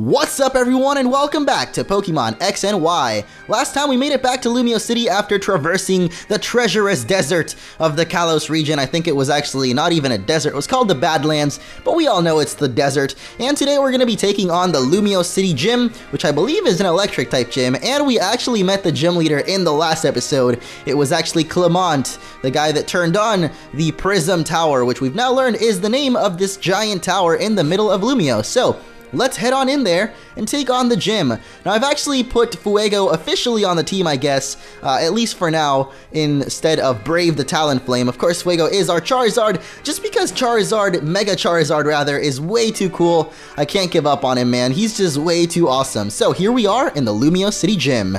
What's up everyone and welcome back to Pokémon X and Y. Last time we made it back to Lumiose City after traversing the treacherous desert of the Kalos region. I think it was actually not even a desert, it was called the Badlands, but we all know it's the desert. And today we're going to be taking on the Lumiose City Gym, which I believe is an electric type gym, and we actually met the gym leader in the last episode. It was actually Clement, the guy that turned on the Prism Tower, which we've now learned is the name of this giant tower in the middle of Lumiose. So let's head on in there and take on the gym. Now, I've actually put Fuego officially on the team, I guess, at least for now, instead of Brave the Talonflame. Of course, Fuego is our Charizard, just because Mega Charizard rather, is way too cool. I can't give up on him, man. He's just way too awesome. So here we are in the Lumiose City Gym.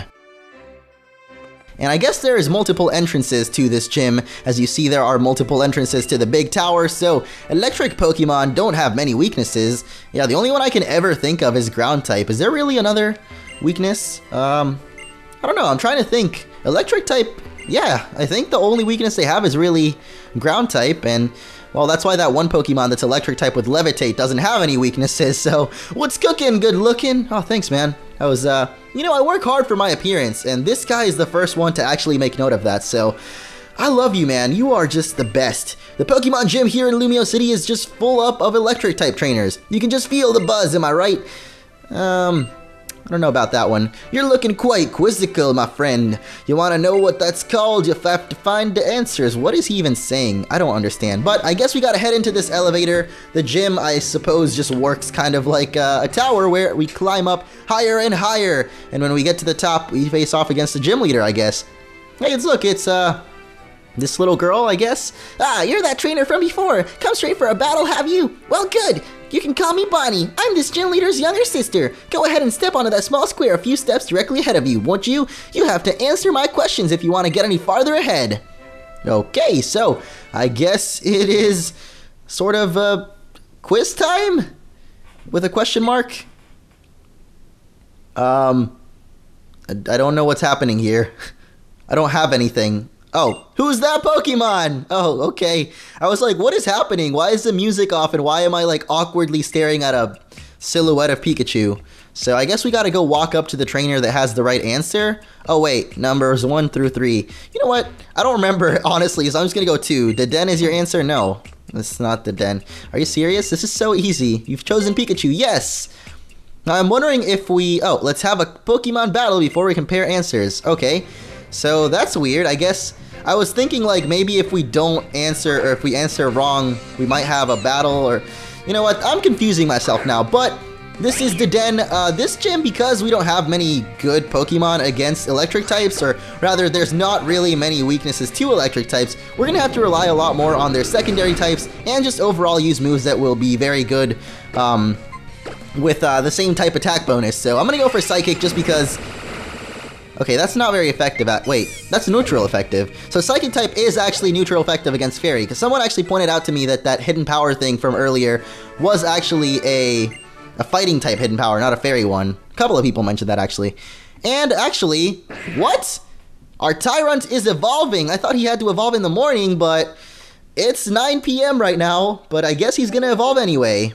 And I guess there is multiple entrances to this gym. As you see, there are multiple entrances to the big tower, so electric Pokemon don't have many weaknesses. Yeah, the only one I can ever think of is ground type. Is there really another weakness? I don't know, I'm trying to think. Electric type, yeah, I think the only weakness they have is really ground type, and well, that's why that one Pokemon that's electric type with Levitate doesn't have any weaknesses, so what's cooking? Good looking? Oh, thanks, man. That was, you know, I work hard for my appearance, and this guy is the first one to actually make note of that, so I love you, man. You are just the best. The Pokemon Gym here in Lumiose City is just full up of electric type trainers. You can just feel the buzz, am I right? I don't know about that one. You're looking quite quizzical, my friend. You want to know what that's called? You have to find the answers. What is he even saying? I don't understand. But I guess we gotta head into this elevator. The gym, I suppose, just works kind of like a tower where we climb up higher and higher. And when we get to the top, we face off against the gym leader, I guess. Hey, look, it's this little girl, I guess. Ah, you're that trainer from before. Come straight for a battle, have you? Well, good. You can call me Bonnie. I'm this gym leader's younger sister. Go ahead and step onto that small square a few steps directly ahead of you, won't you? You have to answer my questions if you want to get any farther ahead. Okay, so I guess it is sort of quiz time with a question mark. I don't know what's happening here. I don't have anything. Oh, who's that Pokemon? Oh, okay. I was like, what is happening? Why is the music off and why am I like awkwardly staring at a silhouette of Pikachu? So I guess we gotta go walk up to the trainer that has the right answer. Oh wait, numbers 1 through 3. You know what? I don't remember, honestly, so I'm just gonna go 2. The den is your answer? No, it's not the den. Are you serious? This is so easy. You've chosen Pikachu, yes! Now I'm wondering if oh, let's have a Pokemon battle before we compare answers. Okay, so that's weird. I guess I was thinking like maybe if we don't answer or if we answer wrong, we might have a battle or, you know what, I'm confusing myself now, but this is the den. This gym, because we don't have many good Pokemon against electric types, or rather there's not really many weaknesses to electric types, we're gonna have to rely a lot more on their secondary types and just overall use moves that will be very good with the same type attack bonus. So I'm gonna go for Psychic just because. Okay, that's not very effective at, wait, that's neutral effective. So Psychic type is actually neutral effective against Fairy, because someone actually pointed out to me that that hidden power thing from earlier was actually a fighting type hidden power, not a Fairy one. A couple of people mentioned that actually. And actually, what? Our Tyrant is evolving. I thought he had to evolve in the morning, but it's 9 PM right now, but I guess he's gonna evolve anyway.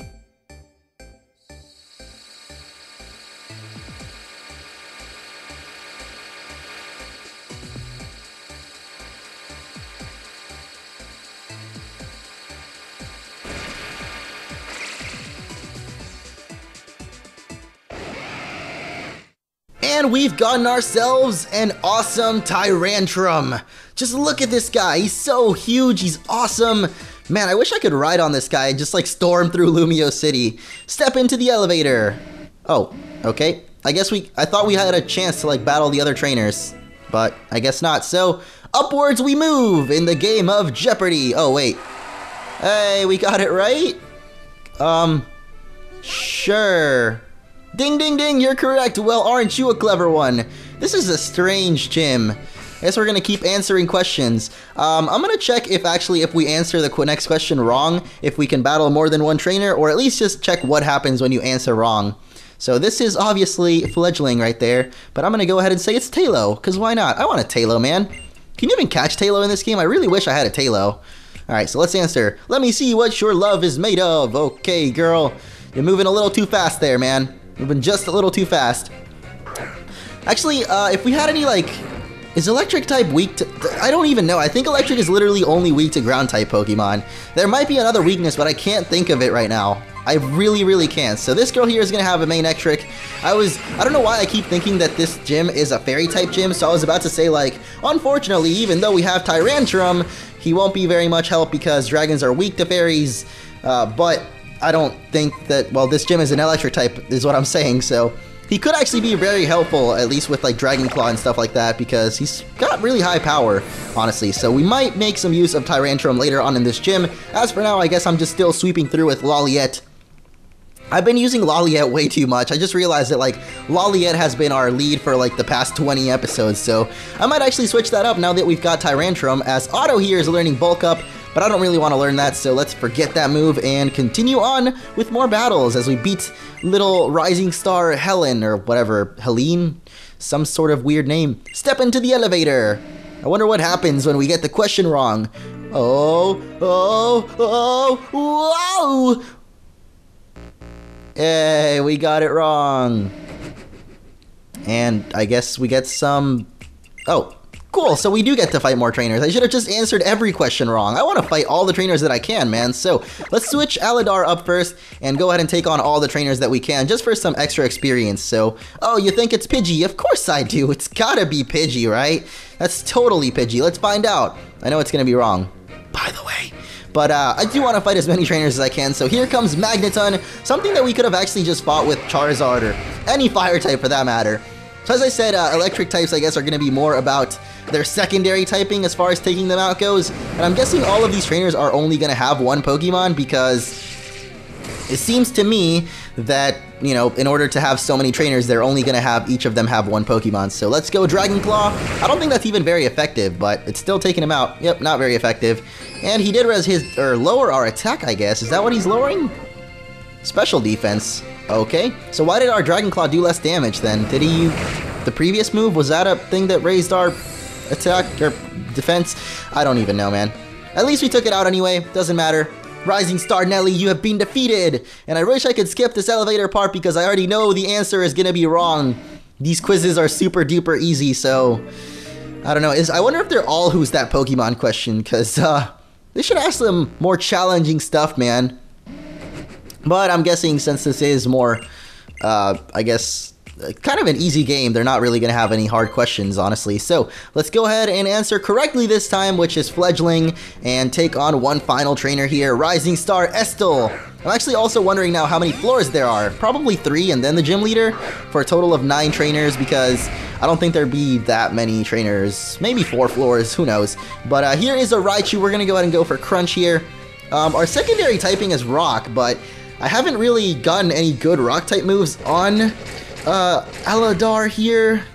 And we've gotten ourselves an awesome Tyrantrum. Just look at this guy. He's so huge. He's awesome. Man, I wish I could ride on this guy and just like storm through Lumiose City. Step into the elevator. Oh, okay. I thought we had a chance to like battle the other trainers, but I guess not. So upwards we move in the game of Jeopardy. Oh, wait. Hey, we got it right? Sure. Ding, ding, ding, you're correct. Well, aren't you a clever one? This is a strange gym. I guess we're gonna keep answering questions. I'm gonna check if we answer the next question wrong, if we can battle more than one trainer, or at least just check what happens when you answer wrong. So this is obviously Fledgling right there, but I'm gonna go ahead and say it's Tailo, because why not? I want a Tailo, man. Can you even catch Tailo in this game? I really wish I had a Tailo. Alright, so let's answer. Let me see what your love is made of. Okay, girl. You're moving a little too fast there, man. Moving just a little too fast. Actually, if we had any, like... Is electric type weak to... I don't even know. I think electric is literally only weak to ground type Pokemon. There might be another weakness, but I can't think of it right now. I really can't. So this girl here is going to have a main Electric. I don't know why I keep thinking that this gym is a fairy type gym, so I was about to say, like, unfortunately, even though we have Tyrantrum, he won't be very much help because dragons are weak to fairies, but I don't think that, well, this gym is an electric type, is what I'm saying, so he could actually be very helpful, at least with, like, Dragon Claw and stuff like that, because he's got really high power, honestly, so we might make some use of Tyrantrum later on in this gym. As for now, I guess I'm just still sweeping through with Loliette. I've been using Loliette way too much. I just realized that, like, Loliette has been our lead for, like, the past 20 episodes, so I might actually switch that up now that we've got Tyrantrum, as Otto here is learning Bulk Up, but I don't really want to learn that, so let's forget that move and continue on with more battles as we beat little Rising Star Helen, or whatever, Helene? Some sort of weird name. Step into the elevator! I wonder what happens when we get the question wrong. Whoa! Hey, we got it wrong. And I guess we get some... Oh, cool, so we do get to fight more trainers. I should have just answered every question wrong. I want to fight all the trainers that I can, man. So let's switch Aladar up first and go ahead and take on all the trainers that we can, just for some extra experience. So, oh, you think it's Pidgey? Of course I do. It's gotta be Pidgey, right? That's totally Pidgey. Let's find out. I know it's gonna be wrong, by the way. But I do want to fight as many trainers as I can, so here comes Magneton, something that we could have actually just fought with Charizard, or any fire type for that matter. So as I said, electric types, I guess, are going to be more about their secondary typing as far as taking them out goes. And I'm guessing all of these trainers are only going to have one Pokemon, because it seems to me that, you know, in order to have so many trainers, they're only going to have each of them have one Pokemon. So let's go Dragon Claw. I don't think that's even very effective, but it's still taking him out. Yep, not very effective. And he did lower our attack, I guess. Is that what he's lowering? Special defense. Okay. So why did our Dragon Claw do less damage then? Did he... The previous move, was that a thing that raised our attack or defense? I don't even know, man. At least we took it out anyway. Doesn't matter. Rising Star Nelly, you have been defeated! And I wish I could skip this elevator part because I already know the answer is gonna be wrong. These quizzes are super duper easy, so... I don't know. I wonder if they're all Who's That Pokemon question, because, they should ask them more challenging stuff, man. But I'm guessing since this is more, I guess, kind of an easy game, they're not really going to have any hard questions, honestly. So let's go ahead and answer correctly this time, which is Fledgling, and take on one final trainer here, Rising Star Estel. I'm actually also wondering now how many floors there are. Probably 3 and then the gym leader, for a total of 9 trainers, because I don't think there'd be that many trainers. Maybe 4 floors, who knows. But here is a Raichu. We're going to go ahead and go for Crunch here. Our secondary typing is Rock, but I haven't really gotten any good Rock type moves on Aladar here.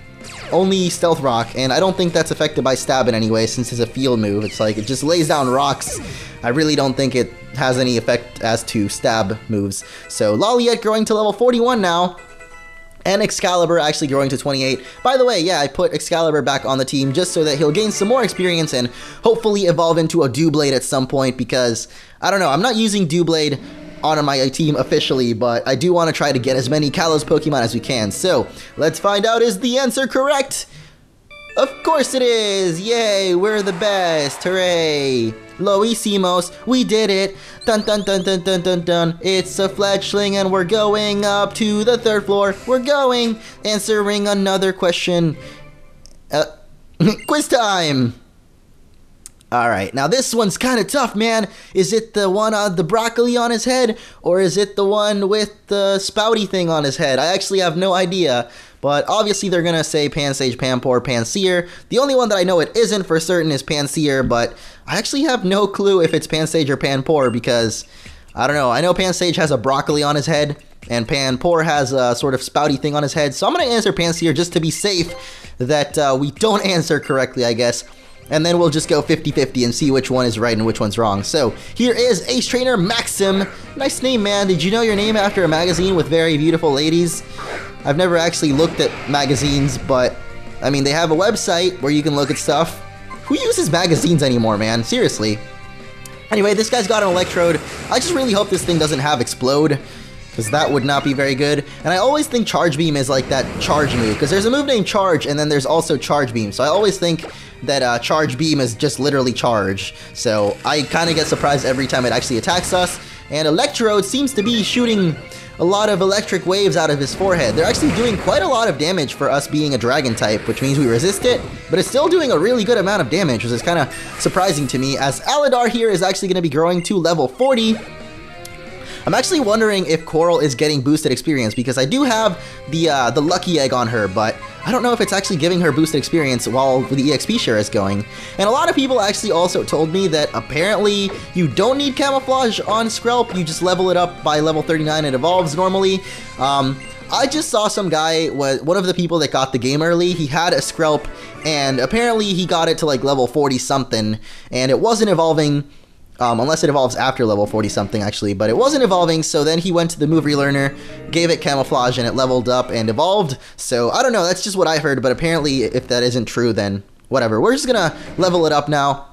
Only Stealth Rock, and I don't think that's affected by Stab in any way, since it's a field move. It's like, it just lays down rocks. I really don't think it has any effect as to Stab moves. So Loliette growing to level 41 now, and Excalibur actually growing to 28. By the way, yeah, I put Excalibur back on the team just so that he'll gain some more experience and hopefully evolve into a Doublade at some point, because, I don't know, I'm not using Doublade on my team officially, but I do want to try to get as many Kalos Pokemon as we can. So, let's find out, is the answer correct? Of course it is! Yay, we're the best! Hooray! Loisimos, we did it! Dun dun dun dun dun dun dun! It's a Fledgling and we're going up to the 3rd floor. We're going! Answering another question. Quiz time! Alright, now this one's kind of tough, man. Is it the one on the broccoli on his head, or is it the one with the spouty thing on his head? I actually have no idea, but obviously they're gonna say Pansage, Panpour, Pansear. The only one that I know it isn't for certain is Pansear, but I actually have no clue if it's Pansage or Panpour, because, I don't know, I know Pansage has a broccoli on his head, and Panpour has a sort of spouty thing on his head, so I'm gonna answer Pansear just to be safe that we don't answer correctly, I guess. And then we'll just go 50-50 and see which one is right and which one's wrong. So, here is Ace Trainer Maxim. Nice name, man. Did you know your name after a magazine with very beautiful ladies? I've never actually looked at magazines, but, I mean, they have a website where you can look at stuff. Who uses magazines anymore, man? Seriously. Anyway, this guy's got an Electrode. I just really hope this thing doesn't have Explode. because that would not be very good. And I always think Charge Beam is like that charge move, because there's a move named Charge, and then there's also Charge Beam. So I always think that Charge Beam is just literally charge. So I kind of get surprised every time it actually attacks us. And Electrode seems to be shooting a lot of electric waves out of his forehead. They're actually doing quite a lot of damage for us being a dragon type, which means we resist it, but it's still doing a really good amount of damage, which is kind of surprising to me, as Aladar here is actually going to be growing to level 40. I'm actually wondering if Coral is getting boosted experience, because I do have the lucky egg on her, but I don't know if it's actually giving her boosted experience while the EXP share is going. And a lot of people actually also told me that apparently you don't need camouflage on Skrelp, you just level it up by level 39 and evolves normally. I just saw some guy, one of the people that got the game early, he had a Skrelp, and apparently he got it to like level 40 something, and it wasn't evolving. Unless it evolves after level 40 something actually, but it wasn't evolving, so then he went to the move relearner, gave it camouflage, and it leveled up and evolved. So I don't know, that's just what I heard, but apparently if that isn't true, then whatever. We're just gonna level it up now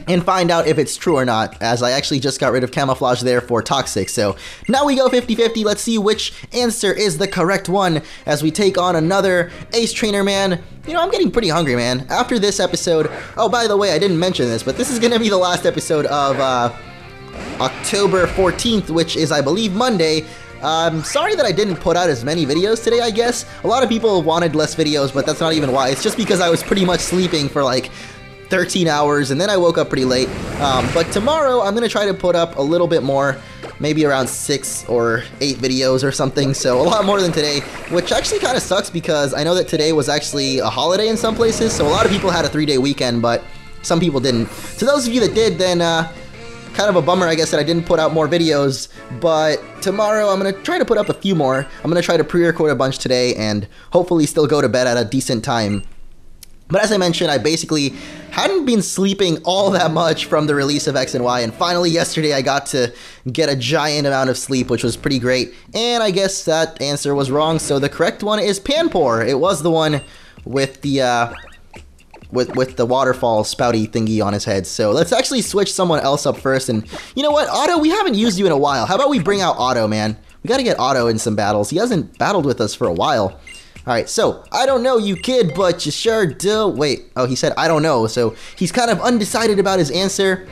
and find out if it's true or not, as I actually just got rid of camouflage there for toxic. So now we go 50-50. Let's see which answer is the correct one as we take on another Ace Trainer man. You know, I'm getting pretty hungry, man. After this episode, oh, by the way, I didn't mention this, but this is gonna be the last episode of October 14th, which is, I believe, Monday. I'm sorry that I didn't put out as many videos today, I guess. A lot of people wanted less videos, but that's not even why. It's just because I was pretty much sleeping for like 13 hours, and then I woke up pretty late. But tomorrow, I'm gonna try to put up a little bit more, maybe around 6 or 8 videos or something, so a lot more than today, which actually kind of sucks because I know that today was actually a holiday in some places, so a lot of people had a 3-day weekend, but some people didn't. To those of you that did, then kind of a bummer, I guess, that I didn't put out more videos, but tomorrow I'm gonna try to put up a few more. I'm gonna try to pre-record a bunch today and hopefully still go to bed at a decent time. But as I mentioned, I basically hadn't been sleeping all that much from the release of X and Y, and finally yesterday I got to get a giant amount of sleep, which was pretty great. And I guess that answer was wrong, so the correct one is Panpour. It was the one with the with the waterfall spouty thingy on his head. So let's actually switch someone else up first. And you know what, Otto, we haven't used you in a while. How about we bring out Otto, man? We gotta get Otto in some battles. He hasn't battled with us for a while. Alright, so, I don't know you kid, but you sure do. Wait, oh, he said I don't know, so he's kind of undecided about his answer.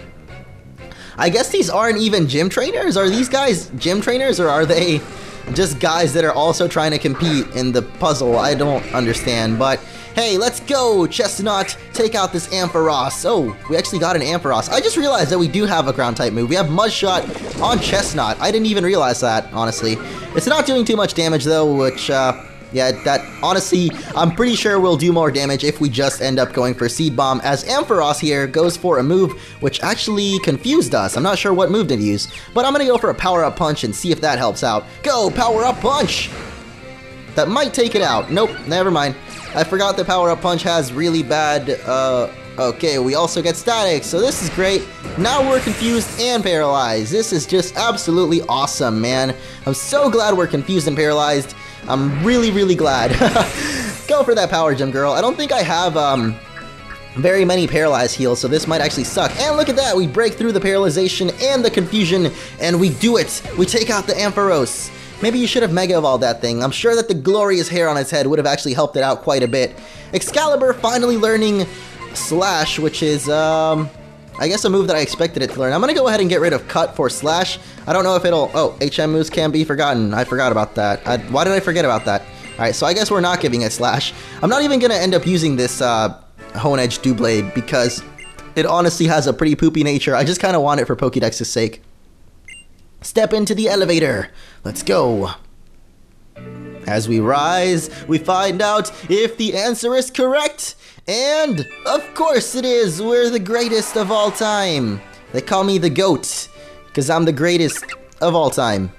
I guess these aren't even gym trainers? Are these guys gym trainers, or are they just guys that are also trying to compete in the puzzle? I don't understand, but hey, let's go, Chestnut, take out this Ampharos. Oh, we actually got an Ampharos. I just realized that we do have a ground type move. We have Mud Shot on Chestnut. I didn't even realize that, honestly. It's not doing too much damage though, which, yeah, that, honestly, I'm pretty sure we'll do more damage if we just end up going for Seed Bomb, as Ampharos here goes for a move which actually confused us. I'm not sure what move to use, but I'm gonna go for a Power Up Punch and see if that helps out. Go, Power Up Punch! That might take it out. Nope, never mind. I forgot the Power Up Punch has really bad, okay, we also get Static, so this is great. Now we're confused and paralyzed. This is just absolutely awesome, man. I'm so glad we're confused and paralyzed. I'm really, really glad. Go for that Power Gem, girl. I don't think I have, very many paralyzed heals, so this might actually suck. And look at that, we break through the paralyzation and the confusion, and we do it. We take out the Ampharos. Maybe you should have Mega Evolved that thing. I'm sure that the glorious hair on its head would have actually helped it out quite a bit. Excalibur finally learning Slash, which is, I guess a move that I expected it to learn. I'm gonna go ahead and get rid of Cut for Slash. I don't know if it'll... Oh, HM moves can be forgotten. I forgot about that. Why did I forget about that? Alright, so I guess we're not giving it Slash. I'm not even gonna end up using this Hone Edge Doublade because it honestly has a pretty poopy nature. I just kind of want it for Pokédex's sake. Step into the elevator. Let's go. As we rise, we find out if the answer is correct. And, of course it is, we're the greatest of all time. They call me the GOAT, because I'm the greatest of all time.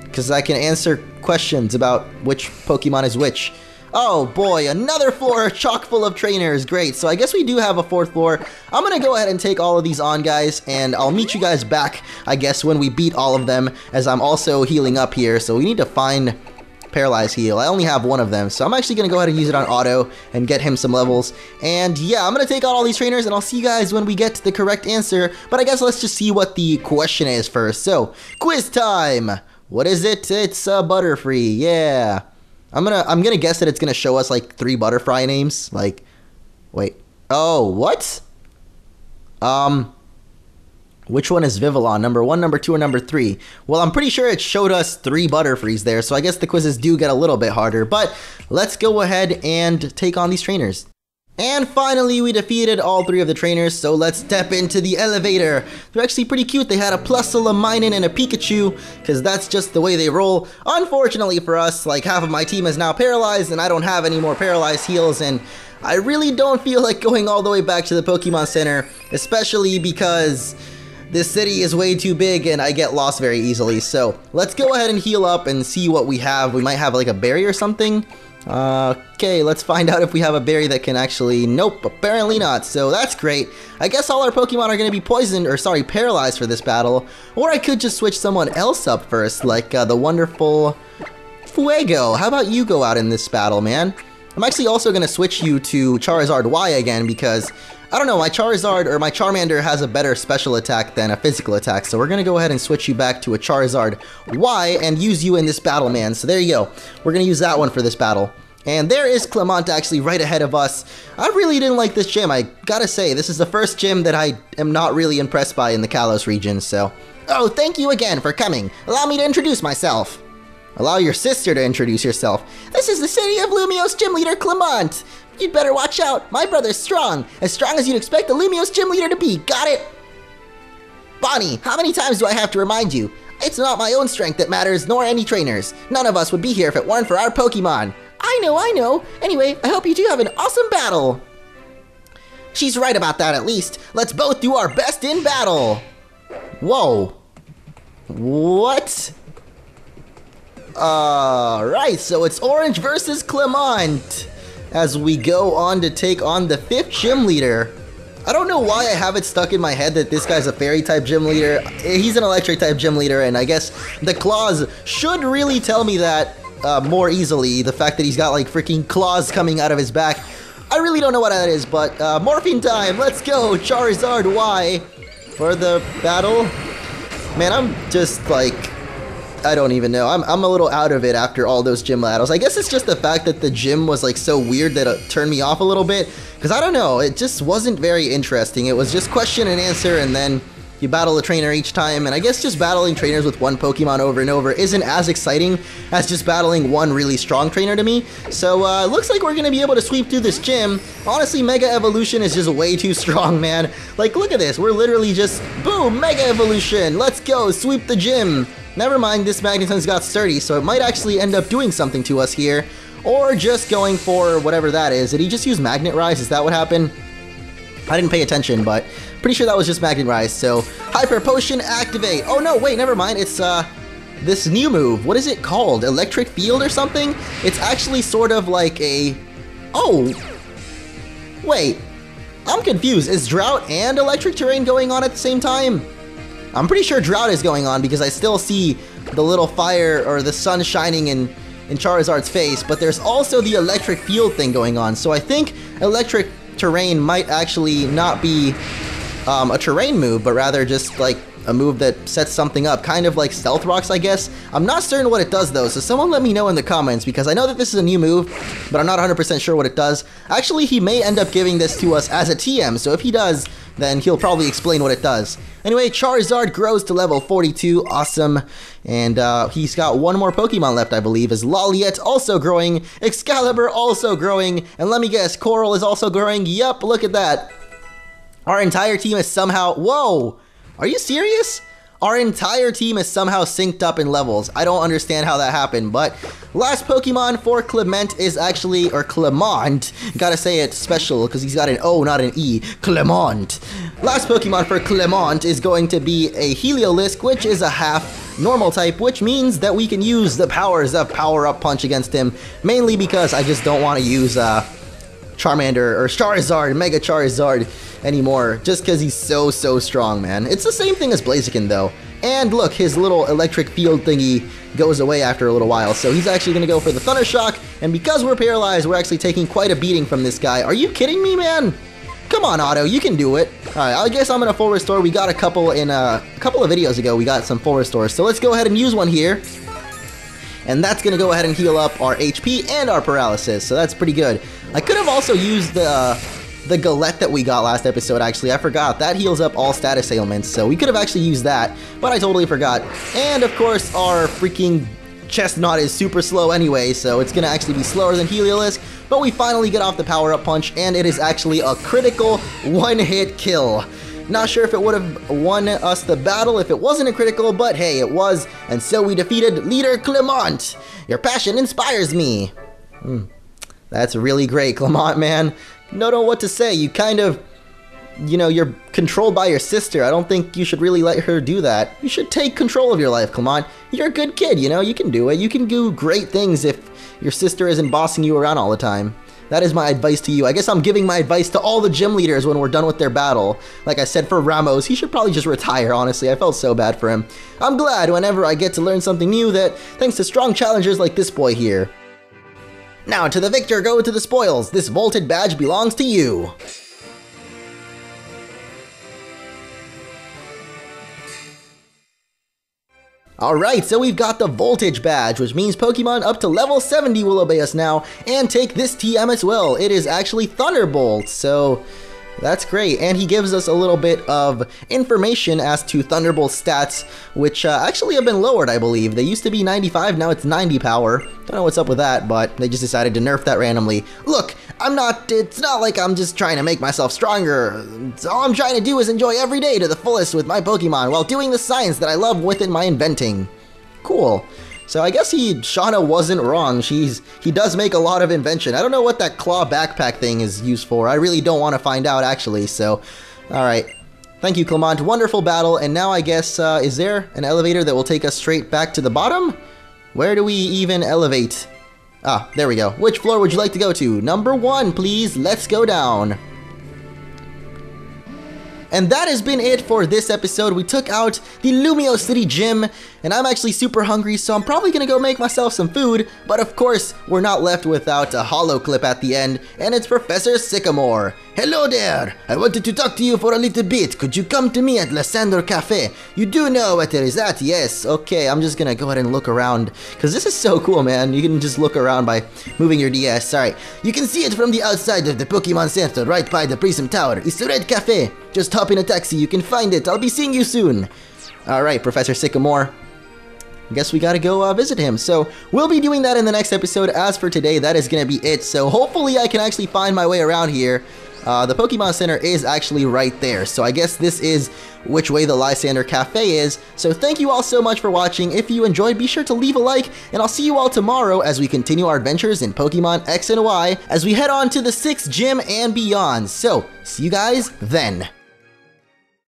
Because I can answer questions about which Pokemon is which. Oh boy, another floor chock full of trainers, great. So I guess we do have a 4th floor. I'm gonna go ahead and take all of these on, guys, and I'll meet you guys back, I guess, when we beat all of them, as I'm also healing up here, so we need to find... Paralyze heal. I only have one of them, so I'm actually gonna go ahead and use it on Otto and get him some levels. And yeah, I'm gonna take out all these trainers, and I'll see you guys when we get to the correct answer. But I guess let's just see what the question is first. So, quiz time! What is it? It's Butterfree. Yeah. I'm gonna guess that it's gonna show us like 3 Butterfree names. Like, wait. Oh, what? Which one is Vivillon? Number 1, number 2, or number 3? Well, I'm pretty sure it showed us 3 Butterfrees there, so I guess the quizzes do get a little bit harder, but let's go ahead and take on these trainers. And finally, we defeated all 3 of the trainers, so let's step into the elevator. They're actually pretty cute. They had a Plusle, a Minun, and a Pikachu, because that's just the way they roll. Unfortunately for us, like half of my team is now paralyzed, and I don't have any more paralyzed heals, and I really don't feel like going all the way back to the Pokemon Center, especially because this city is way too big and I get lost very easily. So let's go ahead and heal up and see what we have. We might have like a berry or something. Okay, let's find out if we have a berry that can actually... Nope, apparently not. So that's great. I guess all our Pokemon are going to be poisoned, or sorry, paralyzed for this battle. Or I could just switch someone else up first, like the wonderful Fuego. How about you go out in this battle, man? I'm actually also going to switch you to Charizard Y again because... I don't know, my Charizard or my Charmander has a better special attack than a physical attack, so we're gonna go ahead and switch you back to a Charizard Y and use you in this battle, man. So there you go. We're gonna use that one for this battle. And there is Clement actually right ahead of us. I really didn't like this gym, I gotta say. This is the first gym that I am not really impressed by in the Kalos region, so... Oh, thank you again for coming. Allow me to introduce myself. Allow your sister to introduce yourself. This is the city of Lumiose Gym Leader Clement. You'd better watch out. My brother's strong. As strong as you'd expect the Lumiose Gym Leader to be. Got it? Bonnie, how many times do I have to remind you? It's not my own strength that matters, nor any trainers. None of us would be here if it weren't for our Pokemon. I know. Anyway, I hope you do have an awesome battle. She's right about that at least. Let's both do our best in battle. Whoa. What? Alright, so it's Orange versus Clement as we go on to take on the 5th gym leader. I don't know why I have it stuck in my head that this guy's a fairy type gym leader. He's an electric type gym leader, and I guess the claws should really tell me that more easily. The fact that he's got like freaking claws coming out of his back. I really don't know what that is, but morphine time, let's go! Charizard Y for the battle. Man, I'm just like... I don't even know. I'm a little out of it after all those gym battles. I guess it's just the fact that the gym was like so weird that it turned me off a little bit. Because I don't know, it just wasn't very interesting. It was just question and answer and then you battle a trainer each time. And I guess just battling trainers with one Pokemon over and over isn't as exciting as just battling one really strong trainer to me. So it looks like we're going to be able to sweep through this gym. Honestly, Mega Evolution is just way too strong, man. Like, look at this. We're literally just, boom, Mega Evolution. Let's go, sweep the gym. Never mind, this Magneton's got sturdy, so it might actually end up doing something to us here. Or just going for whatever that is. Did he just use Magnet Rise? Is that what happened? I didn't pay attention, but pretty sure that was just Magnet Rise. So, Hyper Potion, activate. Oh no, wait, never mind. It's this new move. What is it called? Electric Field or something? It's actually sort of like a... Oh! Wait. I'm confused. Is Drought and Electric Terrain going on at the same time? I'm pretty sure Drought is going on because I still see the little fire or the sun shining in Charizard's face, but there's also the electric field thing going on. So I think electric terrain might actually not be a terrain move, but rather just like a move that sets something up, kind of like Stealth Rocks, I guess. I'm not certain what it does though, so someone let me know in the comments because I know that this is a new move, but I'm not 100% sure what it does. Actually, he may end up giving this to us as a TM, so if he does, then he'll probably explain what it does. Anyway, Charizard grows to level 42, awesome. And he's got one more Pokemon left, I believe, is Loliet also growing, Excalibur also growing, and let me guess, Coral is also growing. Yup, look at that. Our entire team is somehow, whoa, are you serious? Our entire team is somehow synced up in levels. I don't understand how that happened, but last Pokemon for Clement is actually, or Clement, gotta say it special because he's got an O, not an E, Clement. Last Pokemon for Clement is going to be a Heliolisk, which is a half normal type, which means that we can use the powers of Power Up Punch against him, mainly because I just don't want to use Charmander or Charizard, Mega Charizard anymore, just because he's so strong, man. It's the same thing as Blaziken though. And look, his little electric field thingy goes away after a little while, so he's actually going to go for the Thunder Shock, and because we're paralyzed, we're actually taking quite a beating from this guy. Are you kidding me, man? Come on, Otto, you can do it. Alright, I guess I'm gonna full restore. We got a couple of videos ago, we got some full restores. So let's go ahead and use one here. And that's gonna go ahead and heal up our HP and our paralysis, so that's pretty good. I could have also used the galette that we got last episode, actually. I forgot. That heals up all status ailments, so we could have actually used that, but I totally forgot. And of course, our freaking Chestnut is super slow anyway, so it's gonna actually be slower than Heliolisk, but we finally get off the power-up punch, and it is actually a critical one-hit kill. Not sure if it would have won us the battle if it wasn't a critical, but hey, it was, and so we defeated Leader Clement. Your passion inspires me. That's really great, Clement, man. Don't know what to say. You kind of, you know, you're controlled by your sister. I don't think you should really let her do that. You should take control of your life, Clement. You're a good kid, you know, you can do it. You can do great things if your sister isn't bossing you around all the time. That is my advice to you. I guess I'm giving my advice to all the gym leaders when we're done with their battle. Like I said for Ramos, he should probably just retire, honestly. I felt so bad for him. I'm glad whenever I get to learn something new that thanks to strong challengers like this boy here. Now to the victor go to the spoils. This vaulted badge belongs to you. Alright, so we've got the Voltage Badge, which means Pokemon up to level 70 will obey us now, and take this TM as well. It is actually Thunderbolt, so that's great. And he gives us a little bit of information as to Thunderbolt's stats, which actually have been lowered, I believe. They used to be 95, now it's 90 power. Don't know what's up with that, but they just decided to nerf that randomly. Look, it's not like I'm just trying to make myself stronger. All I'm trying to do is enjoy every day to the fullest with my Pokemon while doing the science that I love within my inventing. Cool. So I guess Shauna wasn't wrong. He does make a lot of invention. I don't know what that claw backpack thing is used for. I really don't want to find out, actually, so... Alright. Thank you, Clement. Wonderful battle, and now I guess, is there an elevator that will take us straight back to the bottom? Where do we even elevate? Ah, there we go. Which floor would you like to go to? Number 1, please. Let's go down. And that has been it for this episode. We took out the Lumiose City Gym, and I'm actually super hungry, so I'm probably gonna go make myself some food, but of course, we're not left without a holo clip at the end, and it's Professor Sycamore. Hello there! I wanted to talk to you for a little bit. Could you come to me at Lysander Cafe? You do know what it is at, yes. Okay, I'm just gonna go ahead and look around, because this is so cool, man. You can just look around by moving your DS. Alright, you can see it from the outside of the Pokemon Center, right by the Prism Tower. It's the Red Cafe. Just hop in a taxi, you can find it. I'll be seeing you soon. Alright, Professor Sycamore. I guess we gotta go visit him. So we'll be doing that in the next episode. As for today, that is gonna be it. So hopefully I can actually find my way around here. The Pokemon Center is actually right there. So I guess this is which way the Lysander Cafe is. So thank you all so much for watching. If you enjoyed, be sure to leave a like, and I'll see you all tomorrow as we continue our adventures in Pokemon X and Y as we head on to the 6th gym and beyond. So see you guys then.